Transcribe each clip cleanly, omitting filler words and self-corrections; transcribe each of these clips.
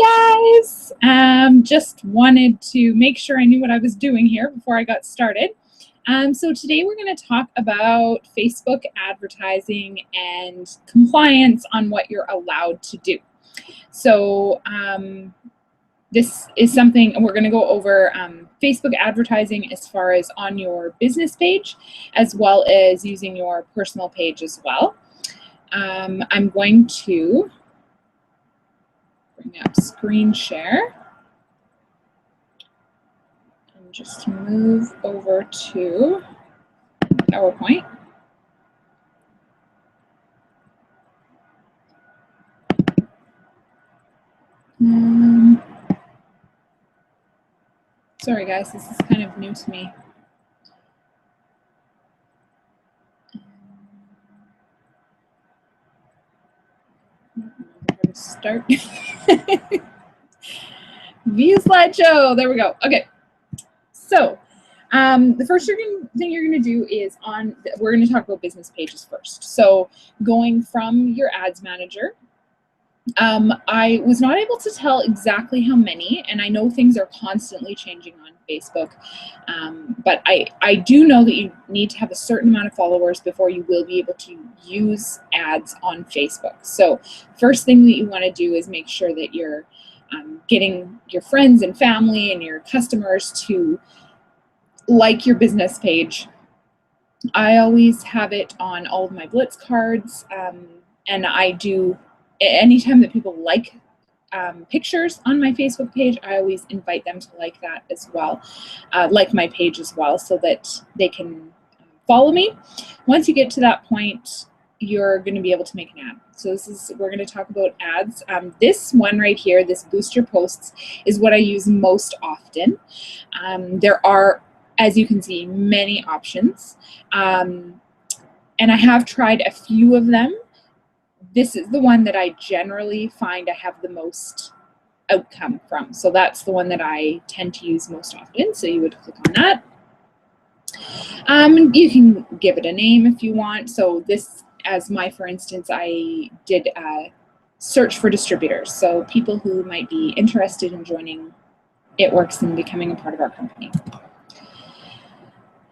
Hi guys! Just wanted to make sure I knew what I was doing here before I got started. So today we're going to talk about Facebook advertising and compliance on what you're allowed to do. So this is something, and we're going to go over Facebook advertising as far as on your business page, as well as using your personal page as well. I'm going to bring up screen share and just move over to PowerPoint. Sorry guys, this is kind of new to me. Where to start? View slideshow. There we go. Okay. So the first thing you're going to do is we're going to talk about business pages first. So going from your ads manager, I was not able to tell exactly how many, and I know things are constantly changing on Facebook, but I do know that you need to have a certain amount of followers before you will be able to use ads on Facebook. So first thing that you want to do is make sure that you're getting your friends and family and your customers to like your business page. I always have it on all of my Blitz cards, and I do, anytime that people like pictures on my Facebook page, I always invite them to like that as well, like my page as well, so that they can follow me. Once you get to that point, you're going to be able to make an ad. So we're going to talk about ads. This one right here, this boost your posts, is what I use most often. There are, as you can see, many options, and I have tried a few of them. This is the one that I generally find I have the most outcome from. So that's the one that I tend to use most often. So you would click on that. You can give it a name if you want. So this, as for instance, I did search for distributors. So people who might be interested in joining It Works and becoming a part of our company.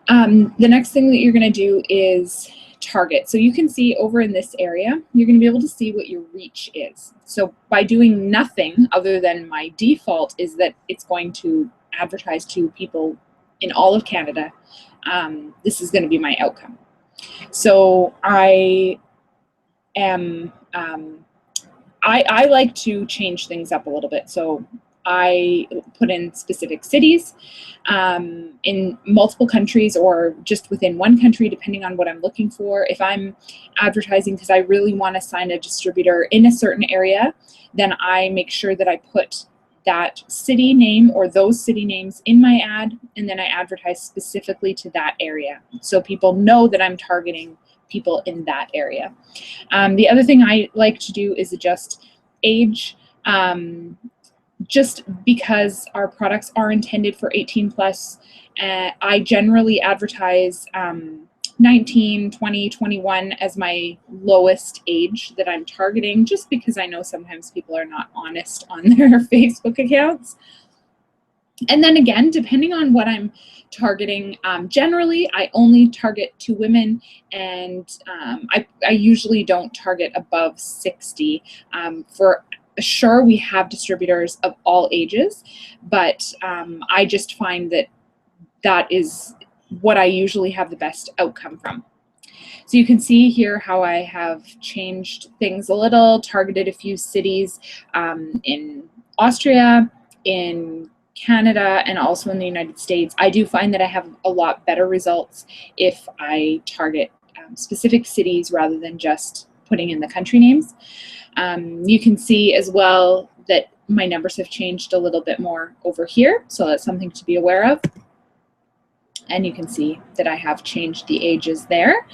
The next thing that you're going to do is target. So you can see over in this area, you're going to be able to see what your reach is. So by doing nothing other than my default is that it's going to advertise to people in all of Canada. This is going to be my outcome. So I like to change things up a little bit. So I put in specific cities in multiple countries, or just within one country, depending on what I'm looking for. If I'm advertising because I really want to sign a distributor in a certain area, then I make sure that I put that city name or those city names in my ad, and then I advertise specifically to that area, so people know that I'm targeting people in that area. The other thing I like to do is adjust age. Just because our products are intended for 18 plus, I generally advertise 19, 20, 21 as my lowest age that I'm targeting, just because I know sometimes people are not honest on their Facebook accounts. And then again, depending on what I'm targeting, generally I only target to women, and I usually don't target above 60. For sure, we have distributors of all ages, but I just find that is what I usually have the best outcome from. So you can see here how I have changed things a little, targeted a few cities in Austria, in Canada, and also in the United States. I do find that I have a lot better results if I target specific cities rather than just putting in the country names. You can see as well that my numbers have changed a little bit more over here, so that's something to be aware of. And you can see that I have changed the ages there,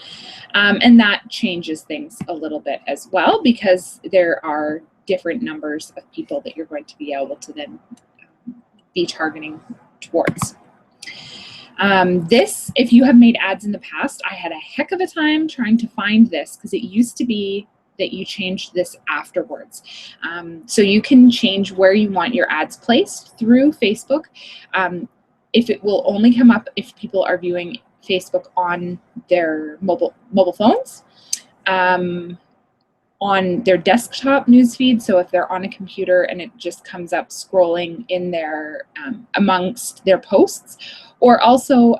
and that changes things a little bit as well, because there are different numbers of people that you're going to be able to then be targeting towards. This, if you have made ads in the past, I had a heck of a time trying to find this, because it used to be that you change this afterwards. So you can change where you want your ads placed through Facebook. If it will only come up if people are viewing Facebook on their mobile phones, on their desktop newsfeed. So if they're on a computer and it just comes up scrolling in their amongst their posts, or also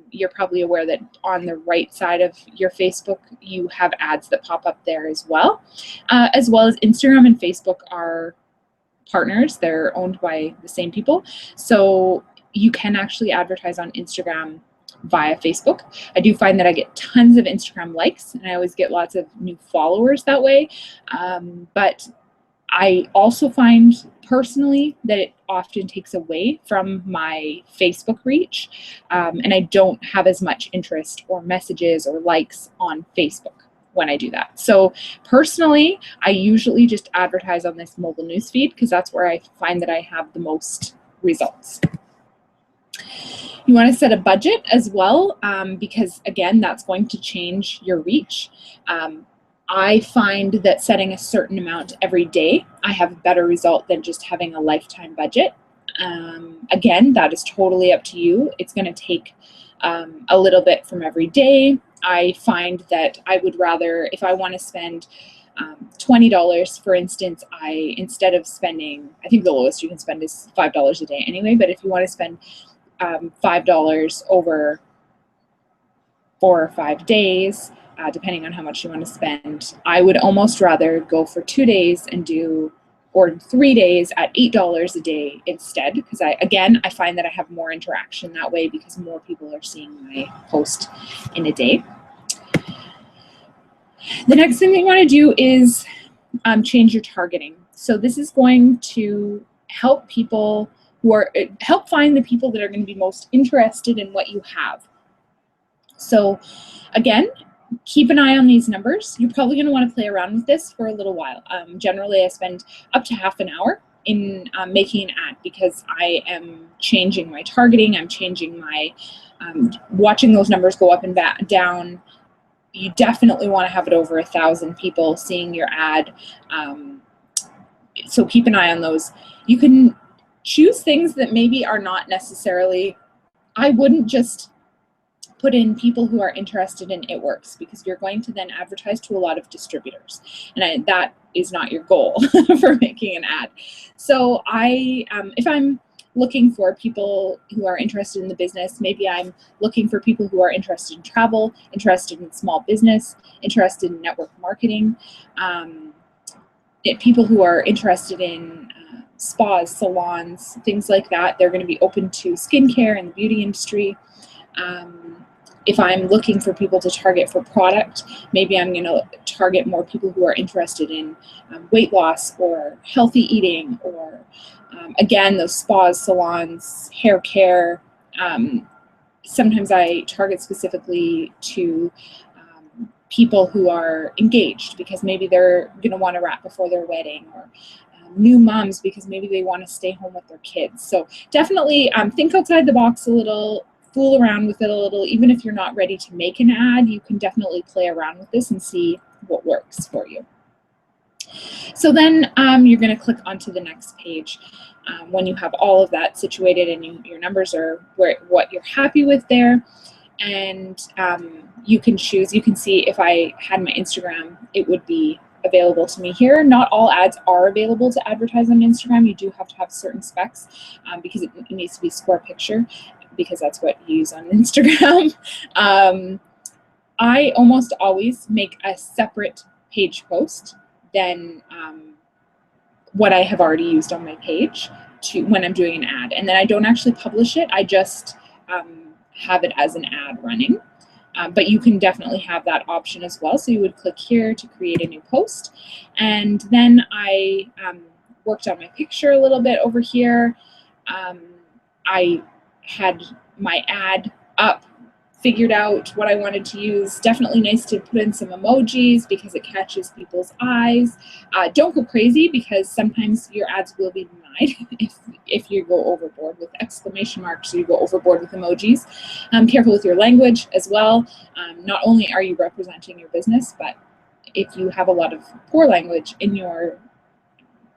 you're probably aware that on the right side of your Facebook, you have ads that pop up there as well as Instagram and Facebook are partners. They're owned by the same people. So you can actually advertise on Instagram via Facebook. I do find that I get tons of Instagram likes, and I always get lots of new followers that way. But I also find personally that it often takes away from my Facebook reach, and I don't have as much interest or messages or likes on Facebook when I do that. So personally, I usually just advertise on this mobile newsfeed because that's where I find that I have the most results. You want to set a budget as well, because again, that's going to change your reach. I find that setting a certain amount every day, I have a better result than just having a lifetime budget. Again, that is totally up to you. It's going to take a little bit from every day. I find that I would rather, if I want to spend $20, for instance, instead of spending, I think the lowest you can spend is $5 a day anyway, but if you want to spend $5 over 4 or 5 days, depending on how much you want to spend, I would almost rather go for 2 days and or 3 days at $8 a day instead, because I find that I have more interaction that way because more people are seeing my post in a day. The next thing that you want to do is change your targeting. So this is going to help people help find the people that are going to be most interested in what you have. So again, keep an eye on these numbers. You're probably going to want to play around with this for a little while. Generally, I spend up to half an hour in making an ad because I am changing my targeting. I'm changing my, watching those numbers go up and down. You definitely want to have it over 1,000 people seeing your ad. So keep an eye on those. You can choose things that maybe are not necessarily, I wouldn't just put in people who are interested in It Works, because you're going to then advertise to a lot of distributors, and that is not your goal for making an ad. So if I'm looking for people who are interested in the business, maybe I'm looking for people who are interested in travel, interested in small business, interested in network marketing, people who are interested in spas, salons, things like that. They're going to be open to skincare and the beauty industry. If I'm looking for people to target for product, maybe I'm going to target more people who are interested in weight loss or healthy eating, or again, those spas, salons, hair care. Sometimes I target specifically to people who are engaged because maybe they're going to want to wrap before their wedding, or new moms because maybe they want to stay home with their kids. So definitely think outside the box a little, fool around with it a little. Even if you're not ready to make an ad, you can definitely play around with this and see what works for you. So then you're going to click onto the next page when you have all of that situated and your numbers are what you're happy with there. And you can choose, you can see if I had my Instagram, it would be available to me here. Not all ads are available to advertise on Instagram. You do have to have certain specs because it needs to be square picture, because that's what you use on Instagram. I almost always make a separate page post than what I have already used on my page when I'm doing an ad. And then I don't actually publish it. I just have it as an ad running. But you can definitely have that option as well. So you would click here to create a new post. And then I worked on my picture a little bit over here. I had my ad up, figured out what I wanted to use. Definitely nice to put in some emojis because it catches people's eyes. Don't go crazy, because sometimes your ads will be denied if you go overboard with exclamation marks or you go overboard with emojis. Careful with your language as well. Not only are you representing your business, but if you have a lot of poor language in your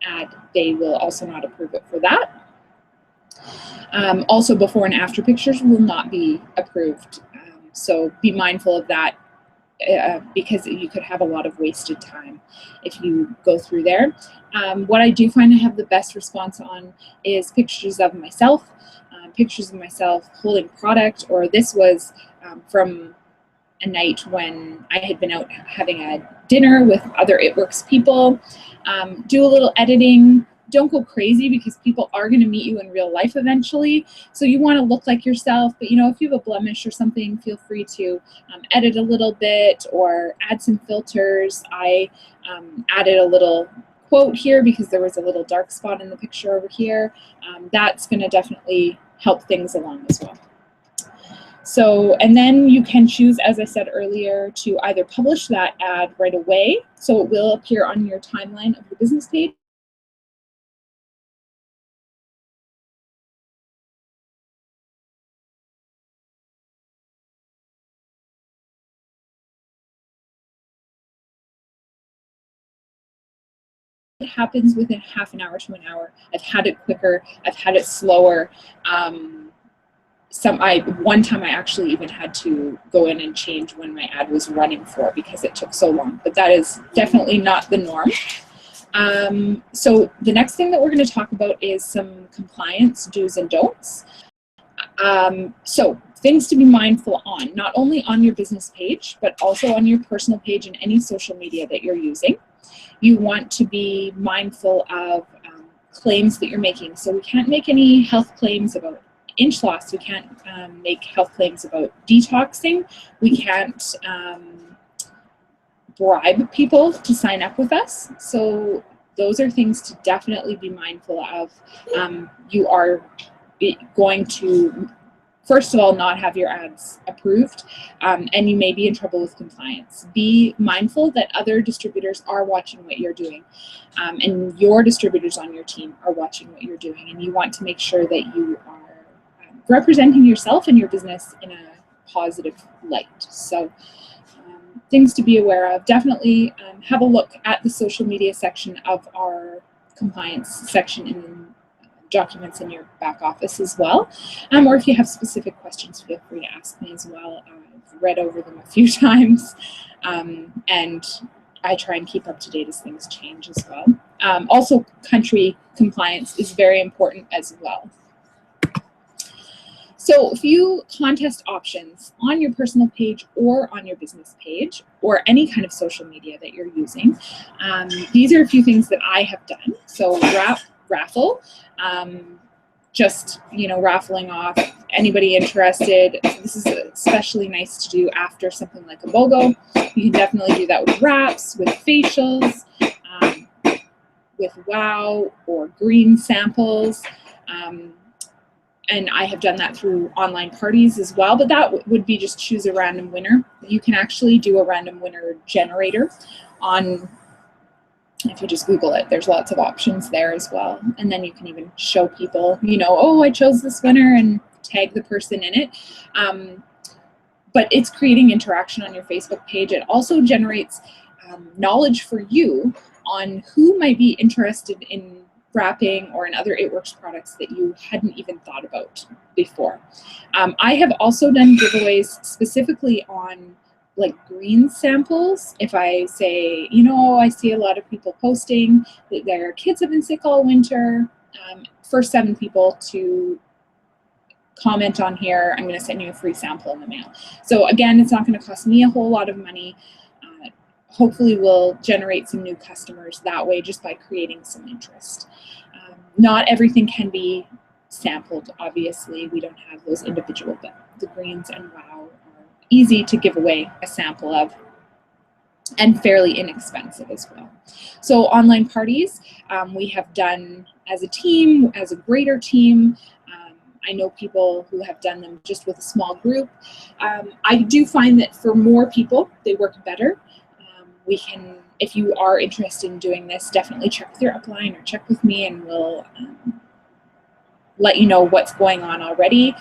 ad, they will also not approve it for that. Also, before and after pictures will not be approved. So be mindful of that, because you could have a lot of wasted time if you go through there. What I do find I have the best response on is pictures of myself, holding product, or this was from a night when I had been out having a dinner with other It Works people. Do a little editing. Don't go crazy, because people are going to meet you in real life eventually. So you want to look like yourself, but if you have a blemish or something, feel free to edit a little bit or add some filters. I added a little quote here because there was a little dark spot in the picture over here. That's going to definitely help things along as well. So, and then you can choose, as I said earlier, to either publish that ad right away, so it will appear on your timeline of your business page, it happens within half an hour to an hour. I've had it quicker. I've had it slower. One time I actually even had to go in and change when my ad was running for, because it took so long. But that is definitely not the norm. So the next thing that we're going to talk about is some compliance do's and don'ts. So things to be mindful on, not only on your business page, but also on your personal page and any social media that you're using. You want to be mindful of claims that you're making. So we can't make any health claims about inch loss. We can't make health claims about detoxing. We can't bribe people to sign up with us. So those are things to definitely be mindful of. You are going to, first of all, not have your ads approved, and you may be in trouble with compliance. Be mindful that other distributors are watching what you're doing, and your distributors on your team are watching what you're doing, and you want to make sure that you are representing yourself and your business in a positive light. So things to be aware of. Definitely have a look at the social media section of our compliance section in documents in your back office as well. Or if you have specific questions, feel free to ask me as well. I've read over them a few times, and I try and keep up to date as things change as well. Also, country compliance is very important as well. So a few contest options on your personal page or on your business page or any kind of social media that you're using. These are a few things that I have done. So raffle, just, raffling off anybody interested. This is especially nice to do after something like a BOGO. You can definitely do that with wraps, with facials, with WOW or green samples. And I have done that through online parties as well, but that would be just choose a random winner. You can actually do a random winner generator on, if you just Google it, there's lots of options there as well. And then you can even show people, oh, I chose this winner, and tag the person in it. But it's creating interaction on your Facebook page. It also generates knowledge for you on who might be interested in wrapping or in other It Works products that you hadn't even thought about before. I have also done giveaways specifically on like green samples. If I say, I see a lot of people posting that their kids have been sick all winter, first 7 people to comment on here, I'm going to send you a free sample in the mail. So again, it's not going to cost me a whole lot of money. Hopefully we'll generate some new customers that way just by creating some interest. Not everything can be sampled, obviously. We don't have those individual, but the greens and WOW are easy to give away a sample of and fairly inexpensive as well. So online parties, we have done as a team, as a greater team. I know people who have done them just with a small group. I do find that for more people, they work better. We can, if you are interested in doing this, definitely check with your upline or check with me, and we'll let you know what's going on already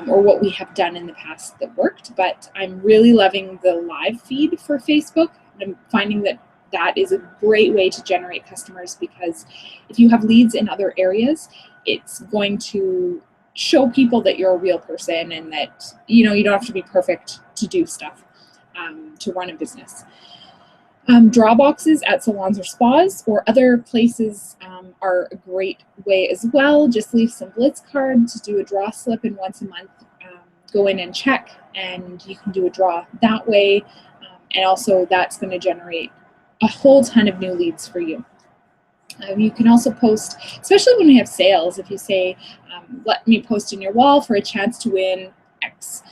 or what we have done in the past that worked. But I'm really loving the live feed for Facebook. And I'm finding that that is a great way to generate customers, because if you have leads in other areas, it's going to show people that you're a real person and that, you know, you don't have to be perfect to do stuff, to run a business. Draw boxes at salons or spas or other places are a great way as well. Just leave some blitz cards, do a draw slip, and once a month go in and check, and you can do a draw that way. And also that's going to generate a whole ton of new leads for you. You can also post, especially when we have sales, if you say, let me post in your wall for a chance to win X.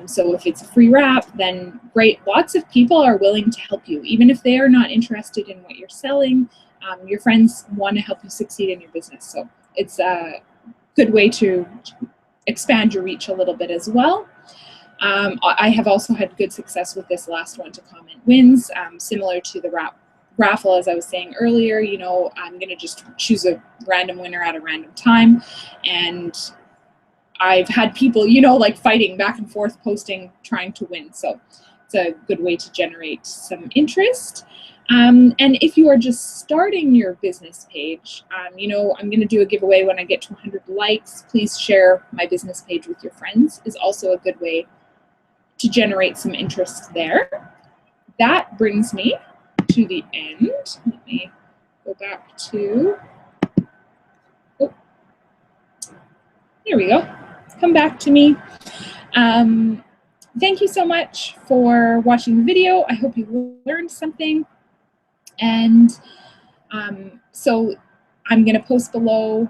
So if it's a free wrap, then great. Lots of people are willing to help you. Even if they are not interested in what you're selling, your friends want to help you succeed in your business. So it's a good way to expand your reach a little bit as well. I have also had good success with this last one to comment wins, similar to the raffle, as I was saying earlier. You know, I'm going to just choose a random winner at a random time, and I've had people, you know, like fighting back and forth, posting, trying to win. So it's a good way to generate some interest. And if you are just starting your business page, you know, I'm going to do a giveaway when I get to 100 likes. Please share my business page with your friends is also a good way to generate some interest there. That brings me to the end. Let me go back to, oh, there we go. Come back to me. Thank you so much for watching the video. I hope you learned something. And so I'm going to post below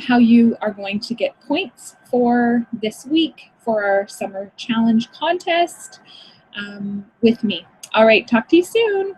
how you are going to get points for this week for our summer challenge contest with me. All right, talk to you soon.